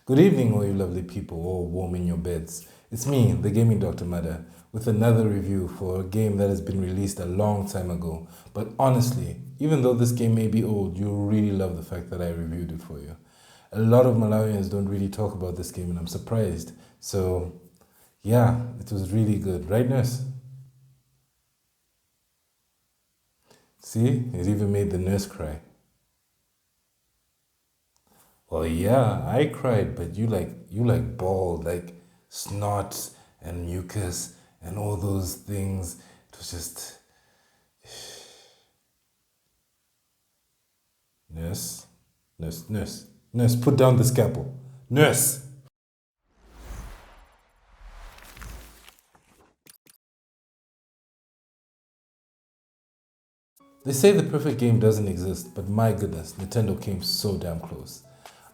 Good evening, all you lovely people, all warm in your beds. It's me, the gaming Dr. Mada, with another review for a game that has been released a long time ago. But honestly, even though this game may be old, you'll really love the fact that I reviewed it for you. A lot of Malawians don't really talk about this game, and I'm surprised. So, yeah, it was really good, right, nurse? See, it even made the nurse cry. Well, yeah, I cried, but you like bawled, like snot and mucus and all those things. It was just nurse, nurse, put down the scalpel. Nurse. They say the perfect game doesn't exist, but my goodness, Nintendo came so damn close.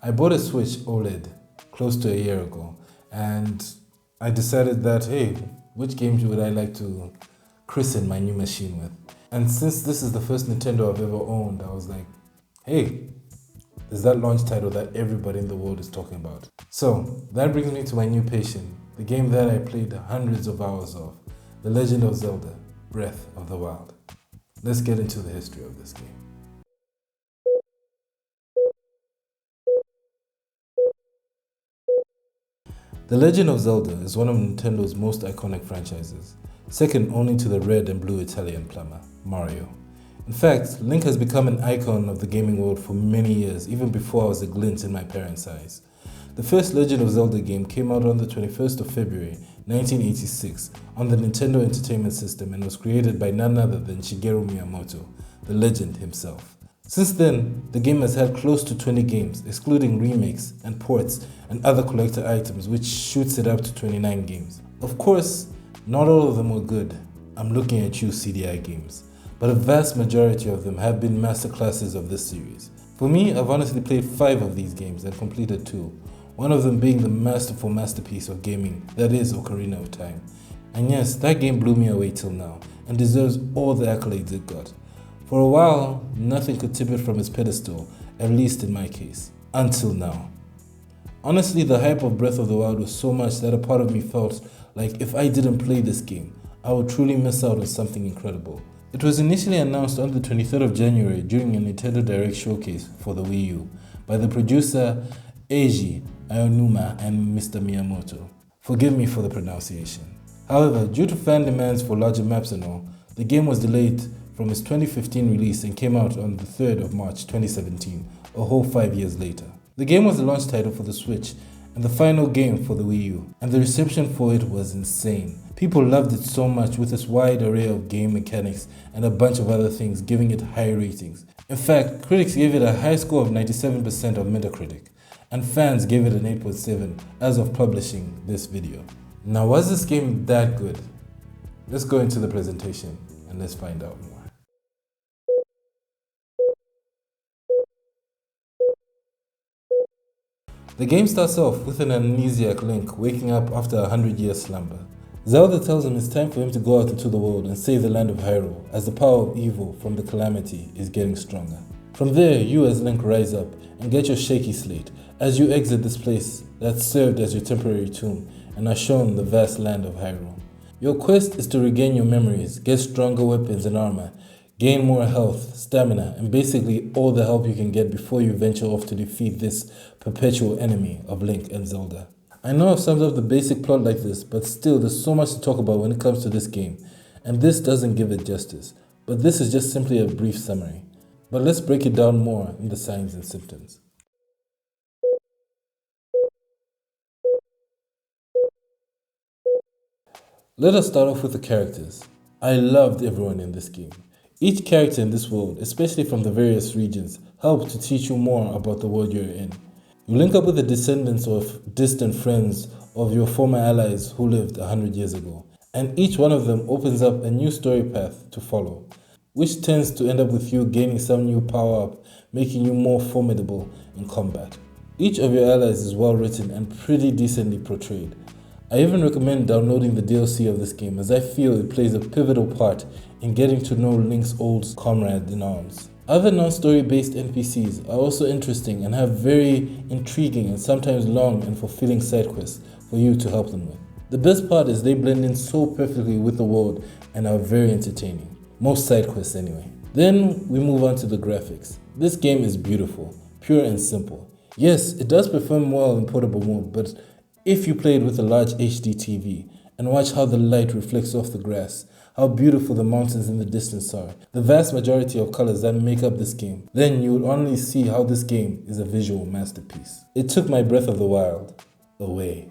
I bought a Switch OLED close to a year ago, and I decided that, hey, which games would I like to christen my new machine with? And since this is the first Nintendo I've ever owned, I was like, hey, there's that launch title that everybody in the world is talking about. So, that brings me to my new passion, the game that I played hundreds of hours of, The Legend of Zelda, Breath of the Wild. Let's get into the history of this game. The Legend of Zelda is one of Nintendo's most iconic franchises, second only to the red and blue Italian plumber, Mario. In fact, Link has become an icon of the gaming world for many years, even before I was a glint in my parents' eyes. The first Legend of Zelda game came out on the 21st of February 1986 on the Nintendo Entertainment System and was created by none other than Shigeru Miyamoto, the legend himself. Since then, the game has had close to 20 games, excluding remakes and ports and other collector items, which shoots it up to 29 games. Of course, not all of them were good. I'm looking at you, CDI Games. But a vast majority of them have been masterclasses of this series. For me, I've honestly played 5 of these games and completed 2. One of them being the masterful masterpiece of gaming, that is Ocarina of Time. And yes, that game blew me away till now, and deserves all the accolades it got. For a while, nothing could tip it from its pedestal, at least in my case. Until now. Honestly, the hype of Breath of the Wild was so much that a part of me felt like if I didn't play this game, I would truly miss out on something incredible. It was initially announced on the 23rd of January during a Nintendo Direct showcase for the Wii U by the producer Eiji Aonuma and Mr. Miyamoto. Forgive me for the pronunciation. However, due to fan demands for larger maps and all, the game was delayed from its 2015 release and came out on the 3rd of March 2017, a whole 5 years later. The game was the launch title for the Switch and the final game for the Wii U, and the reception for it was insane. People loved it so much with its wide array of game mechanics and a bunch of other things, giving it high ratings. In fact, critics gave it a high score of 97% on Metacritic, and fans gave it an 8.7 as of publishing this video. Now, was this game that good? Let's go into the presentation and let's find out more. The game starts off with an amnesiac Link waking up after a 100-year slumber. Zelda tells him it's time for him to go out into the world and save the land of Hyrule, as the power of evil from the calamity is getting stronger. From there, you as Link rise up and get your shaky slate as you exit this place that served as your temporary tomb and are shown the vast land of Hyrule. Your quest is to regain your memories, get stronger weapons and armor, gain more health, stamina, and basically all the help you can get before you venture off to defeat this perpetual enemy of Link and Zelda. I know I've summed up the basic plot like this, but still there's so much to talk about when it comes to this game, and this doesn't give it justice. But this is just simply a brief summary. But let's break it down more in the signs and symptoms. Let us start off with the characters. I loved everyone in this game. Each character in this world, especially from the various regions, helped to teach you more about the world you're in. You link up with the descendants of distant friends of your former allies who lived 100 years ago, and each one of them opens up a new story path to follow, which tends to end up with you gaining some new power-up, making you more formidable in combat. Each of your allies is well written and pretty decently portrayed. I even recommend downloading the DLC of this game as I feel it plays a pivotal part in getting to know Link's old comrade in arms. Other non-story based NPCs are also interesting and have very intriguing and sometimes long and fulfilling side quests for you to help them with. The best part is they blend in so perfectly with the world and are very entertaining. Most side quests anyway. Then we move on to the graphics. This game is beautiful, pure and simple. Yes, it does perform well in portable mode, but if you play it with a large HD TV and watch how the light reflects off the grass, how beautiful the mountains in the distance are, the vast majority of colors that make up this game, then you would only see how this game is a visual masterpiece. It took my Breath of the Wild away.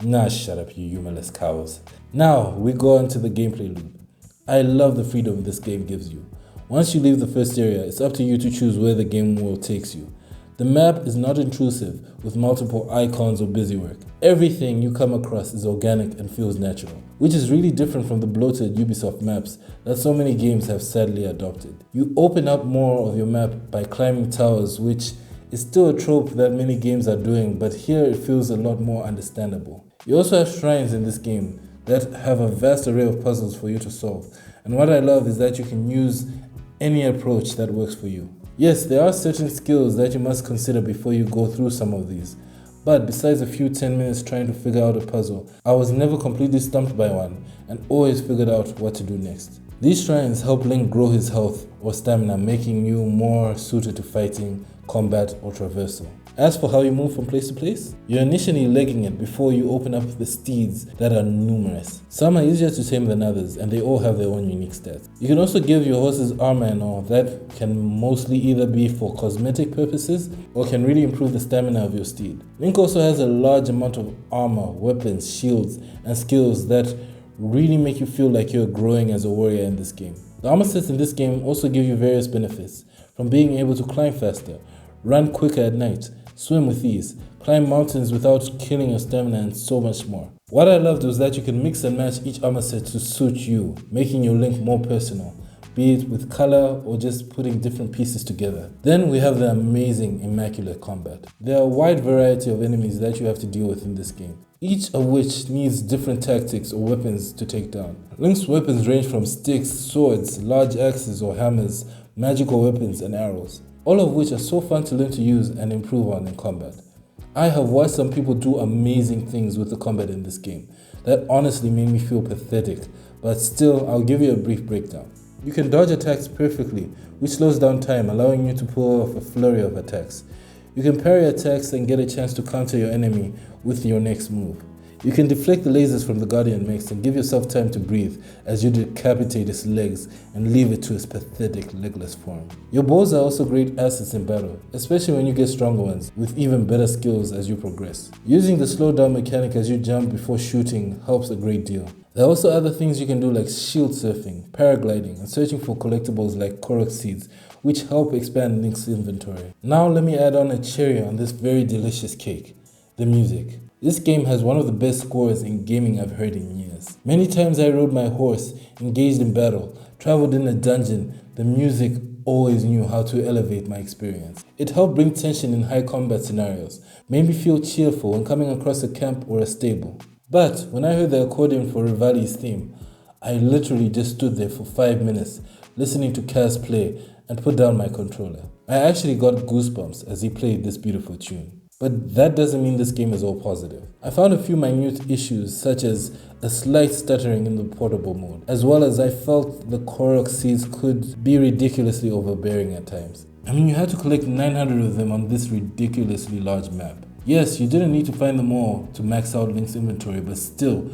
Nah, shut up, you humorless cows. Now, we go on to the gameplay loop. I love the freedom this game gives you. Once you leave the first area, it's up to you to choose where the game world takes you. The map is not intrusive with multiple icons or busywork. Everything you come across is organic and feels natural, which is really different from the bloated Ubisoft maps that so many games have sadly adopted. You open up more of your map by climbing towers, which is still a trope that many games are doing, but here it feels a lot more understandable. You also have shrines in this game that have a vast array of puzzles for you to solve, and what I love is that you can use any approach that works for you. Yes, there are certain skills that you must consider before you go through some of these, but besides a few 10 minutes trying to figure out a puzzle, I was never completely stumped by one and always figured out what to do next. These shrines help Link grow his health or stamina, making you more suited to fighting, combat, or traversal. As for how you move from place to place, you're initially legging it before you open up the steeds that are numerous. Some are easier to tame than others, and they all have their own unique stats. You can also give your horses armor and all that can mostly either be for cosmetic purposes or can really improve the stamina of your steed. Link also has a large amount of armor, weapons, shields, and skills that really make you feel like you're growing as a warrior in this game. The armor sets in this game also give you various benefits, from being able to climb faster, run quicker at night, swim with ease, climb mountains without killing your stamina, and so much more. What I loved was that you can mix and match each armor set to suit you, making your Link more personal, be it with color or just putting different pieces together. Then we have the amazing immaculate combat. There are a wide variety of enemies that you have to deal with in this game, each of which needs different tactics or weapons to take down. Link's weapons range from sticks, swords, large axes or hammers, magical weapons, and arrows, all of which are so fun to learn to use and improve on in combat. I have watched some people do amazing things with the combat in this game that honestly made me feel pathetic, but still I'll give you a brief breakdown. You can dodge attacks perfectly, which slows down time, allowing you to pull off a flurry of attacks. You can parry attacks and get a chance to counter your enemy with your next move. You can deflect the lasers from the Guardian Mechs and give yourself time to breathe as you decapitate its legs and leave it to its pathetic legless form. Your bows are also great assets in battle, especially when you get stronger ones with even better skills as you progress. Using the slow down mechanic as you jump before shooting helps a great deal. There are also other things you can do like shield surfing, paragliding, and searching for collectibles like Korok seeds, which help expand Link's inventory. Now let me add on a cherry on this very delicious cake: the music. This game has one of the best scores in gaming I've heard in years. Many times I rode my horse, engaged in battle, traveled in a dungeon, the music always knew how to elevate my experience. It helped bring tension in high combat scenarios, made me feel cheerful when coming across a camp or a stable. But when I heard the accordion for Rivali's theme, I literally just stood there for 5 minutes, listening to Kaz play and put down my controller. I actually got goosebumps as he played this beautiful tune. But that doesn't mean this game is all positive. I found a few minute issues, such as a slight stuttering in the portable mode, as well as I felt the Korok seeds could be ridiculously overbearing at times. I mean, you had to collect 900 of them on this ridiculously large map. Yes, you didn't need to find them all to max out Link's inventory, but still,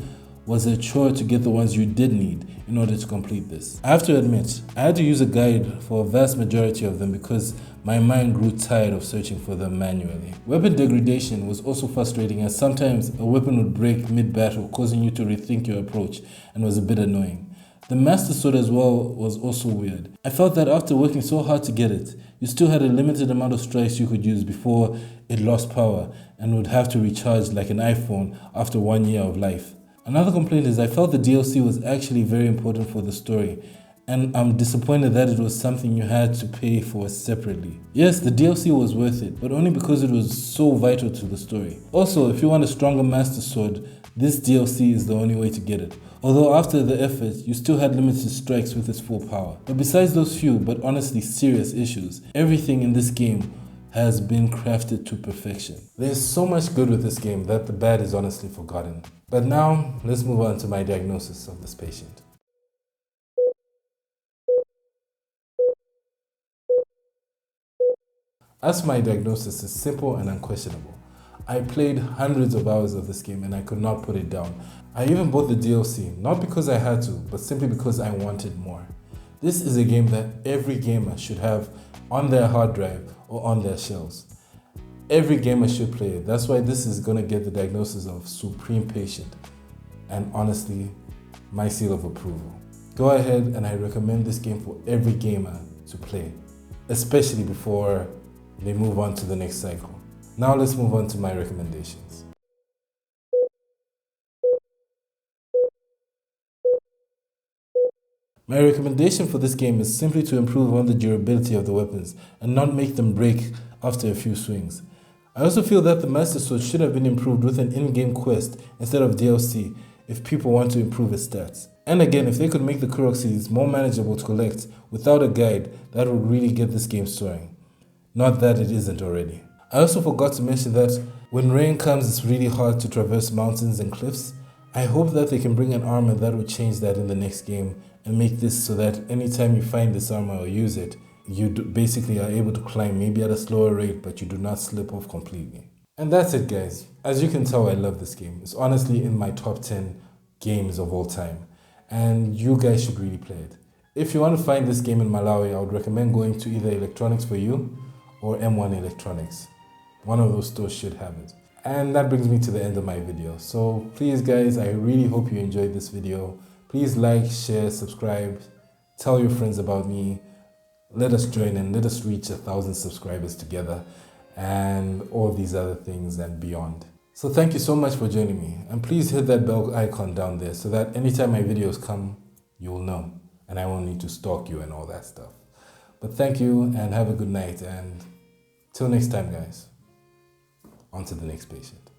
was a chore to get the ones you did need in order to complete this. I have to admit, I had to use a guide for a vast majority of them because my mind grew tired of searching for them manually. Weapon degradation was also frustrating, as sometimes a weapon would break mid-battle, causing you to rethink your approach, and was a bit annoying. The Master Sword as well was also weird. I felt that after working so hard to get it, you still had a limited amount of strikes you could use before it lost power and would have to recharge like an iPhone after 1 year of life. Another complaint is I felt the DLC was actually very important for the story, and I'm disappointed that it was something you had to pay for separately. Yes, the DLC was worth it, but only because it was so vital to the story. Also, if you want a stronger Master Sword, this DLC is the only way to get it. Although after the effort, you still had limited strikes with its full power. But besides those few, but honestly serious issues, everything in this game has been crafted to perfection. There's so much good with this game that the bad is honestly forgotten. But now, let's move on to my diagnosis of this patient. As for my diagnosis, is simple and unquestionable. I played hundreds of hours of this game and I could not put it down. I even bought the DLC, not because I had to, but simply because I wanted more. This is a game that every gamer should have on their hard drive or on their shelves. Every gamer should play it. That's why this is gonna get the diagnosis of Supreme Patient. And honestly, my seal of approval. Go ahead, and I recommend this game for every gamer to play, especially before they move on to the next cycle. Now let's move on to my recommendations. My recommendation for this game is simply to improve on the durability of the weapons and not make them break after a few swings. I also feel that the Master Sword should have been improved with an in-game quest instead of DLC if people want to improve its stats. And again, if they could make the Kurok series more manageable to collect without a guide, that would really get this game soaring. Not that it isn't already. I also forgot to mention that when rain comes, it's really hard to traverse mountains and cliffs. I hope that they can bring an armor that will change that in the next game and make this so that anytime you find this armor or use it, you basically are able to climb maybe at a slower rate, but you do not slip off completely. And that's it, guys. As you can tell, I love this game. It's honestly in my top 10 games of all time, and you guys should really play it. If you want to find this game in Malawi, I would recommend going to either Electronics for You or M1 Electronics. One of those stores should have it. And that brings me to the end of my video. So please guys, I really hope you enjoyed this video. Please like, share, subscribe, tell your friends about me. Let us join and let us reach 1,000 subscribers together and all these other things and beyond. So thank you so much for joining me, and please hit that bell icon down there so that anytime my videos come, you will know and I won't need to stalk you and all that stuff. But thank you and have a good night, and till next time guys, on to the next patient.